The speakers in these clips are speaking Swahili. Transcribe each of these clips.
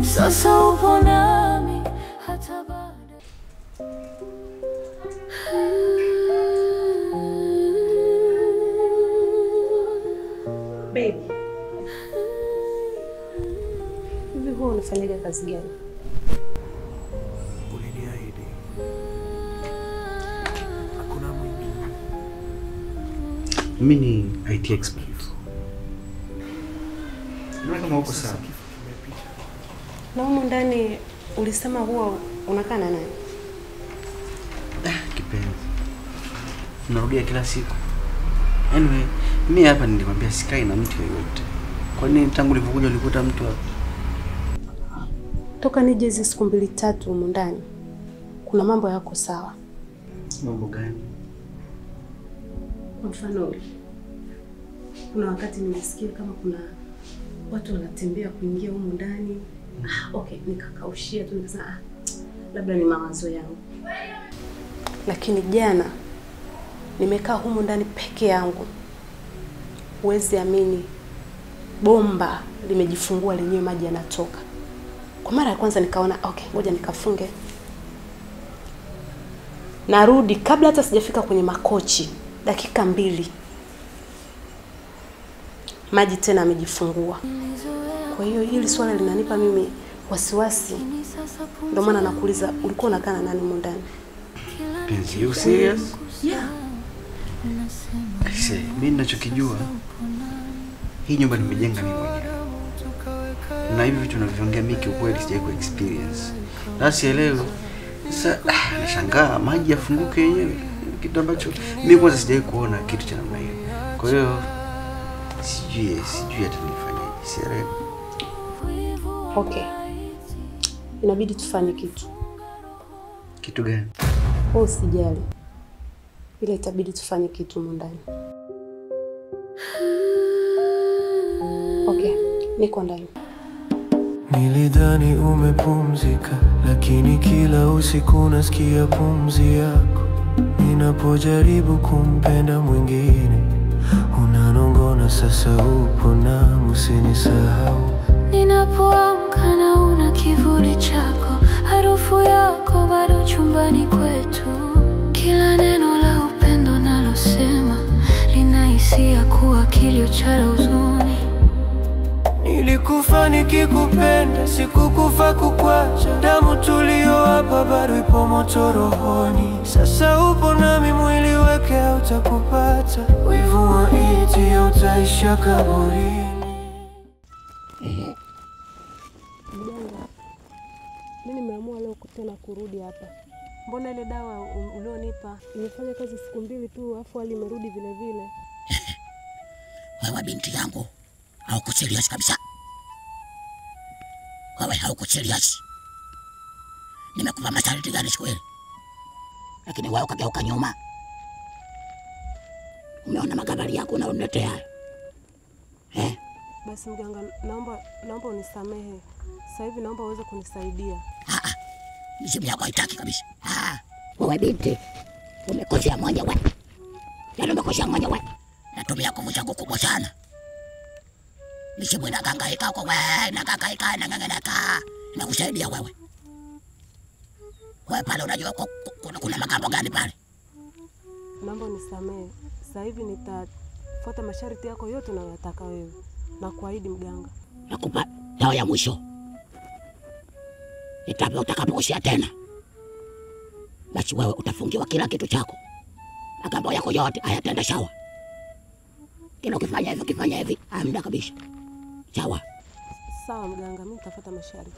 Sasa upo nami hata baada. Baby, hivi huwa unafanyaga kazi gani? Uliniahidi hakuna mwingine. Mimi ni IT expert. Ndio kama uko sawa. Na huko ndani ulisema huwa unakaa na nani? Kipenzi. Narudia kila siku. Anyway, mimi hapa nilikwambia sikai na mtu yeyote. Kwa nini tangu nilipokuja ulikuta mtu hapa? Toka nije hizi siku 2-3 huko ndani. Kuna mambo yako sawa. Mambo gani? Kwa mfano, kuna wakati nimesikia kama kuna watu wanatembea kuingia huko ndani. Okay, nikakaushia tu nikasema labda ni mawazo yangu. Lakini jana nimekaa huko ndani peke yangu. Huwezi amini, bomba limejifungua lenyewe, maji yanatoka. Kwa mara ya kwanza nikaona okay, ngoja nikafunge. Narudi kabla hata sijafika kwenye makochi, dakika 2. Maji tena yamejifungua. Kwa hiyo hili swala linanipa mimi wasiwasi. Ndio maana nakuuliza ulikuwa unakaa na nani ndani? Penzi, you serious? Yeah. Mimi ninachokijua, hii nyumba nimejenga mimi mwenyewe. Na hivi vitu tunavyoongea mimi kiukweli sijawahi experience. Na sielewi. Sasa nashangaa maji yafunguke yenyewe, kitu ambacho mimi kwanza sijawahi kuona kitu cha namna hiyo. Kwa hiyo sijui hata nifanyaje, sielewi. Okay. Inabidi tufanye kitu. Kitu gani? Usijali. Ile itabidi tufanye kitu ndani. Okay, niko ndani. Nilidhani umepumzika, lakini kila usiku nasikia pumzi yako. Ninapojaribu kumpenda mwingine, unanongona sasa upo na usinisahau. Ninapoamka naona kivuli chako, harufu yako bado chumbani kwetu. Kila neno la upendo nalosema linahisia kuwa kilio cha huzuni. Nilikufa nikikupenda, sikukufa kukwacha. Damu tulio hapa bado ipo moto rohoni. Sasa upo nami, mwili weke hautakupata. Wivu wa iti hautaisha kaburini. Mimi nimeamua leo tena kurudi hapa. Mbona ile dawa ulionipa imefanya kazi siku 2 tu, afu hali imerudi vile vile? Wewe binti yangu, haukuchelewa kabisa. Wewe haukuchelewa. Nimekupa masharti gani siku ile? Lakini wewe ukageuka nyuma. Umeona magabari yako unaoniletea. Basi mganga, naomba unisamehe. Sasa hivi naomba uweze kunisaidia. Misimu yako haitaki kabisa. Wewe binti, umekosea mwenyewe. Yaani umekosea mwenyewe. Natumia nguvu zangu kubwa sana. Misimu inahangaika kwa wewe, inahangaika, inang'ang'ana. Nakusaidia wewe. Wewe pale unajua kuna magambo gani pale? Naomba unisamehe. Sasa hivi nitafuata masharti yako yote unayotaka wewe. Na kuahidi mganga. Nakupa dawa ya mwisho. Utakapokushia tena, basi wewe utafungiwa kila kitu chako. Magambo yako yote hayatenda sawa. Kila ukifanya hivi, hamna kabisa. Sawa? Sawa mganga, mimi nitafuata masharti.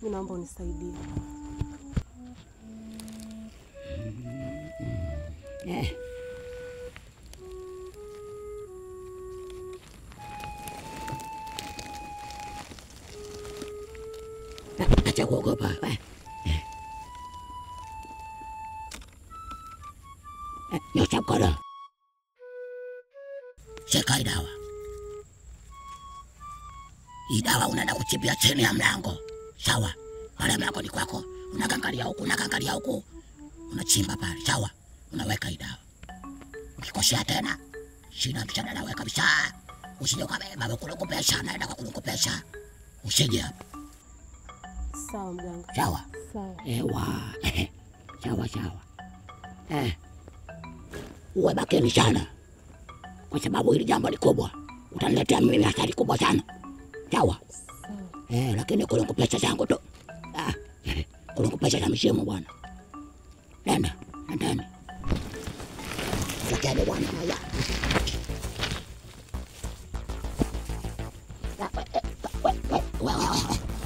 Mimi naomba unisaidie. acha kuogopa. Nyosha mkono. Shika hii dawa. Hii dawa unaenda kuchimbia chini ya mlango. Sawa? Pale mlango ni kwako. Unakangalia huku. Unachimba pale. Sawa? Unaweka hii dawa. Ukikosea tena, sina mchana dawa kabisa. Usije ukabeba kulukupesha, naenda kukulukupesha. Usije hapa. Sawa mganga. Sawa? Sawa. Ewa. Sawa. Uwe makini sana. Kwa sababu hili jambo ni kubwa. Utaniletea mimi hasara kubwa sana. Sawa? Sawa. Lakini kulukupesha zangu tu. Kulukupesha za mshimu bwana. Nendeni. Lakini bwana haya.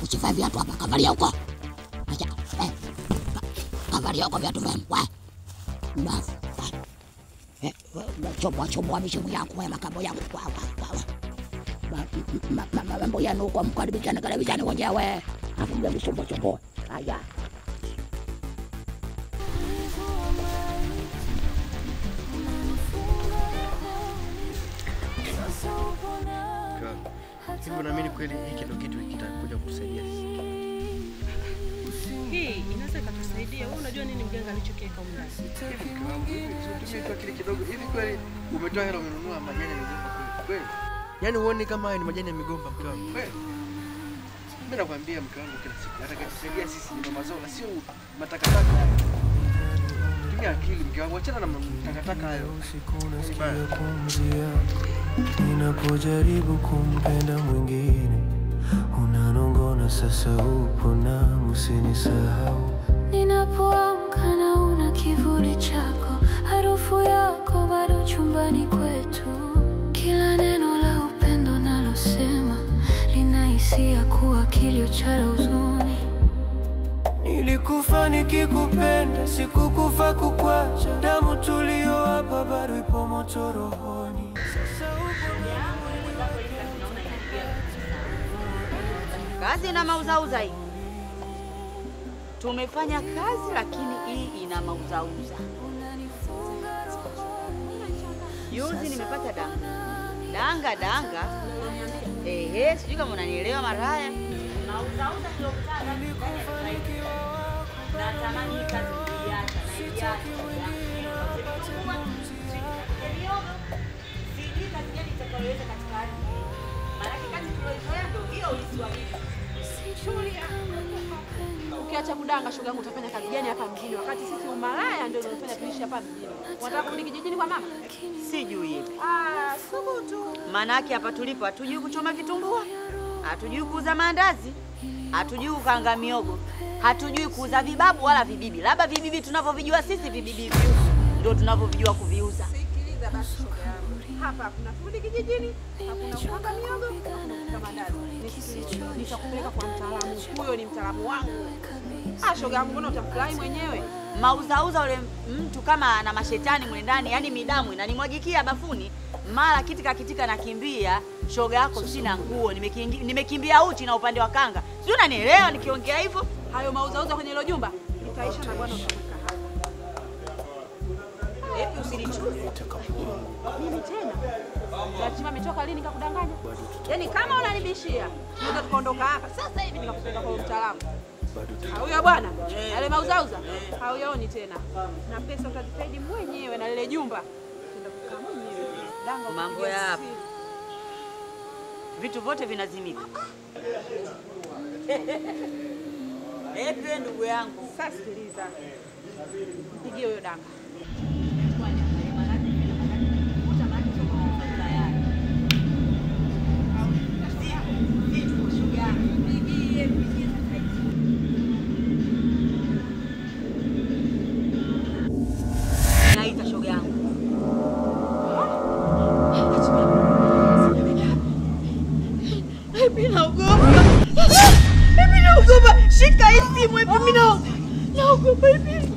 Usifanye viatu hapa, kavalia huko. Kavalia huko viatu vyangu. Mbafu. Chomoa mishimu yangu, makambo yangu. Mambo yanu huko mkaribishane wenyewe. Hapo mja misumbo. Haya. Hivi unaamini kweli hiki ndio kitu kitakuja kutusaidia? Hii inaweza kutusaidia. Wewe unajua nini mganga alichokiweka huko ndani? Tumetoa kile kidogo. Hivi kweli umetoa hela umenunua majani ya migomba kweli? Yaani uone kama haya ni majani ya migomba mke wangu. Kweli? Mimi nakwambia mke wangu kila siku atakayetusaidia sisi ni mazao na sio matakataka. Tumia akili mke wangu, achana na matakataka hayo. Ninapojaribu kumpenda mwingine, unanongona sasa upo na usinisahau. Ninapoamka naona kivuli chako, harufu yako bado chumbani kwetu. Kila neno la upendo nalosema linahisia kuwa kilio cha huzuni. Nilikufa nikikupenda, sikukufa kukwacha. Damu tuliyowapa bado ipo moto rohoni. Kazi na mauzauza hii. Tumefanya kazi lakini hii ina mauzauza. Yuzi nimepata danga. Sijui kama unanielewa maraya. Mauzauza ndio kutaka. Na tamani kazi kuiacha na iacha. Sijui kazi gani itakayoweza katika hali hii. Maana kazi tuliyozoea ndio hiyo ulisiwamini. Ukiacha kudanga shoga yangu utafanya kazi gani hapa mjini wakati sisi umalaya ndio tunafanya tuishi hapa mjini. Unataka kurudi kijijini kwa mama? Sijui hivi. Subutu. Maana yake hapa tulipo hatujui kuchoma vitumbua. Hatujui kuuza maandazi. Hatujui kukaanga miogo. Hatujui kuuza vibabu wala vibibi. Labda vibibi tunavyovijua sisi vibibi ndio tunavyovijua kuviuza. Sikiliza basi shoga yangu. Hapa kuna kurudi kijijini, hakuna kukaanga miogo, hakuna kuuza maandazi. Nitakupeleka kwa mtaalamu. Huyo ni mtaalamu wangu. Shoga yangu mbona utafurahi mwenyewe? Mauzauza ule mtu kama ana mashetani mwe ndani, yani midamu inanimwagikia bafuni, mara kitika nakimbia, shoga yako sina nguo, nimekimbia uchi na upande wa kanga. Sio unanielewa nikiongea hivyo? Hayo mauzauza kwenye hilo jumba nitaisha na bwana utakuka hapa. Hebu usinichuze. Mimi tena. Lazima mitoka lini nikakudanganya? Yaani kama unanibishia, tunaweza tukaondoka hapa. Sasa hivi nikakupeleka kwa mtaalamu. Huyo bwana, yale mauzauza, hauyaoni tena. Na pesa utazifaidi mwenyewe na lile jumba. Tenda kukaa mwenyewe. Danga mambo ya hapa. Vitu vyote vinazimika. Ndugu yangu. Sasa sikiliza. Pigie huyo danga. Naita shoga yangu. Mimi naogopa. Shika hii simu hivi mimi naogopa hivi.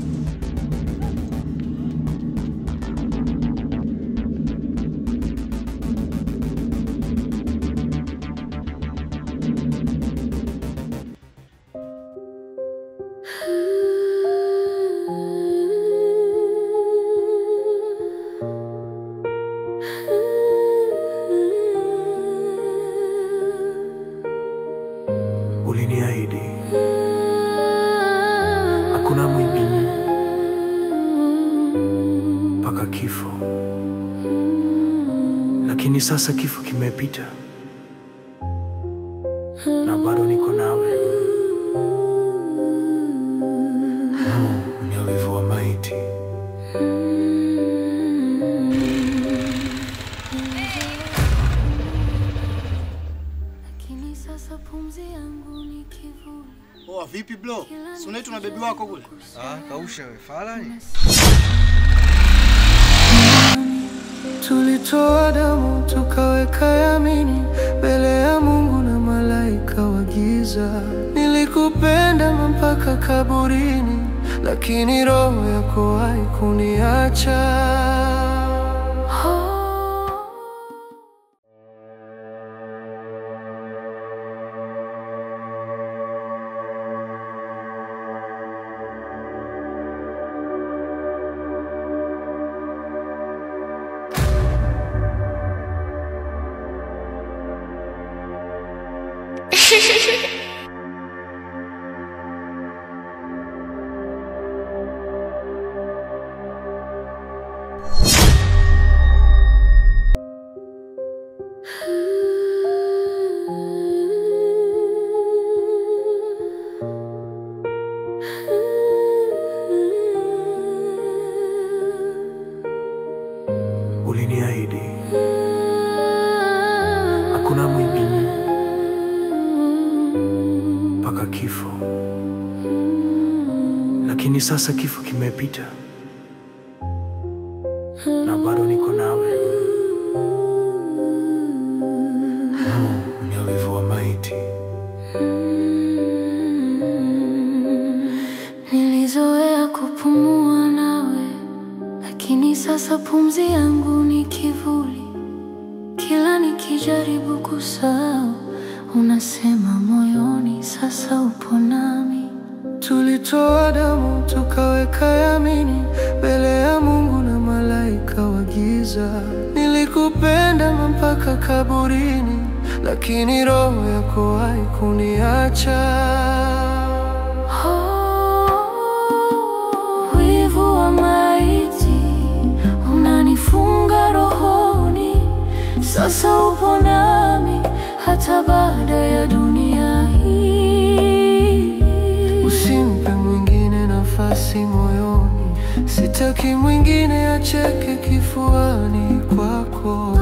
lakini sasa kifo kimepita na bado niko nawe. Ni ulivyo wa maiti. Oh, vipi bro? Si unaitwa na baby wako kule? Kausha wewe fala ni. Tulitoa damu tukaweka yamini mbele ya Mungu na malaika wa giza. Nilikupenda mpaka kaburini, lakini roho yako haikuniacha. Uliniahidi hakuna mwingine mpaka kifo, lakini sasa kifo kimepita na bado niko nawe. Ni ulivyo wa maiti. Nilizoea kupumua nawe, lakini sasa pumzi yangu ni kivuli. Kila nikijaribu kusahau, unasema moyoni sasa upo nami. Tulitoa damu tukaweka yamini mbele ya Mungu na malaika wa giza. Nilikupenda mpaka kaburini, lakini roho yako haikuniacha. Wivu wa maiti unanifunga rohoni, sasa upo nami hata baada ya dunia hii. Usimpe mwingine nafasi moyoni, sitaki mwingine acheke kifuani kwako.